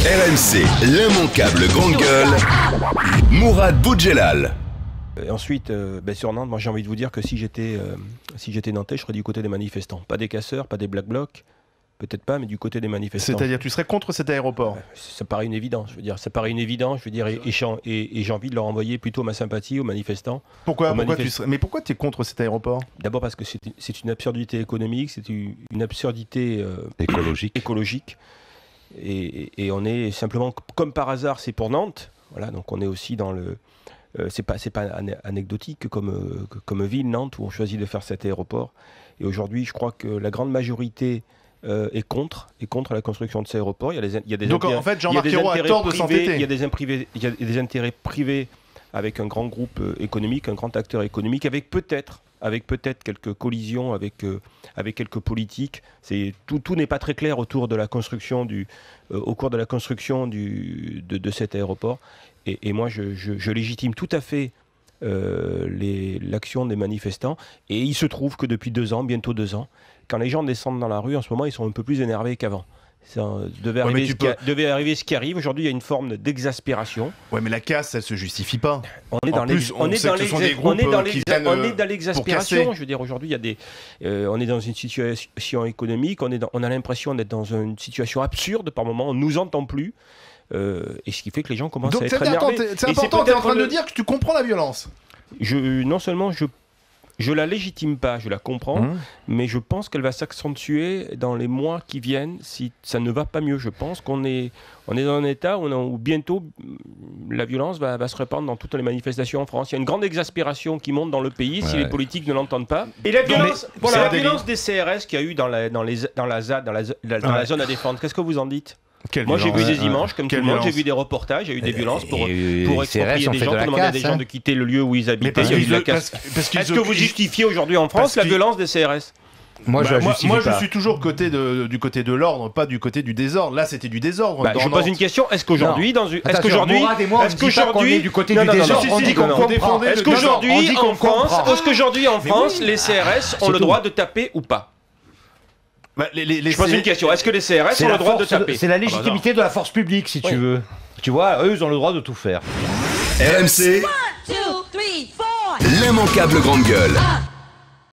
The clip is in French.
RMC, l'immanquable grande gueule, Mourad Boudjelal. Et ensuite, sur Nantes, moi j'ai envie de vous dire que si j'étais nantais, je serais du côté des manifestants. Pas des casseurs, pas des black blocs, peut-être pas, mais du côté des manifestants. C'est-à-dire tu serais contre cet aéroport? Ça paraît une évidence, et j'ai envie de leur envoyer plutôt ma sympathie aux manifestants. Pourquoi tu es contre cet aéroport? D'abord parce que c'est une absurdité économique, c'est une absurdité écologique. Et on est simplement, comme par hasard, c'est pour Nantes. Voilà, donc on est aussi dans le... c'est pas anecdotique comme ville, Nantes, où on choisit de faire cet aéroport. Et aujourd'hui, je crois que la grande majorité est contre la construction de cet aéroport. Il y a des Donc en fait, Jean-Marc Ayrault a tort de s'entêter. Il y a des intérêts privés avec un grand groupe économique, un grand acteur économique, avec peut-être quelques collisions avec quelques politiques. Tout n'est pas très clair autour de la construction au cours de la construction de cet aéroport. Et moi, je légitime tout à fait l'action des manifestants. Et il se trouve que depuis bientôt 2 ans, quand les gens descendent dans la rue, en ce moment, ils sont un peu plus énervés qu'avant. Devait arriver ce qui arrive. Aujourd'hui, il y a une forme d'exaspération. Ouais, mais la casse, elle se justifie pas. On est dans l'exaspération. Je veux dire, aujourd'hui, on est dans une situation économique. On a l'impression d'être dans une situation absurde par moment. On nous entend plus. Et ce qui fait que les gens commencent à être énervés. C'est important. Tu es en train de dire que tu comprends la violence. Non seulement je la légitime pas, je la comprends, mais je pense qu'elle va s'accentuer dans les mois qui viennent si ça ne va pas mieux. Je pense qu'on est dans un état où bientôt la violence va se répandre dans toutes les manifestations en France. Il y a une grande exaspération qui monte dans le pays si les politiques ne l'entendent pas. Et la violence, la violence des CRS qu'il y a eu dans la ZAD, dans la zone à défendre, qu'est-ce que vous en dites ? Moi j'ai vu des images comme tout le monde, j'ai vu des reportages, il y a eu des violences pour exproprier des gens, pour demander à des gens de quitter le lieu où ils habitaient. Est-ce que vous justifiez aujourd'hui en France la violence des CRS ? Moi, je suis toujours du côté de l'ordre, pas du côté du désordre. Là, c'était du désordre. Je pose une question. Est-ce qu'aujourd'hui, du côté du désordre, on dit qu'on comprend. Est-ce qu'aujourd'hui, en France, les CRS ont le droit de taper ou pas ? Je pose une question. Est-ce que les CRS ont le droit de taper ? C'est la légitimité de la force publique, si tu veux. Tu vois, eux, ils ont le droit de tout faire. RMC, l'immanquable grande gueule.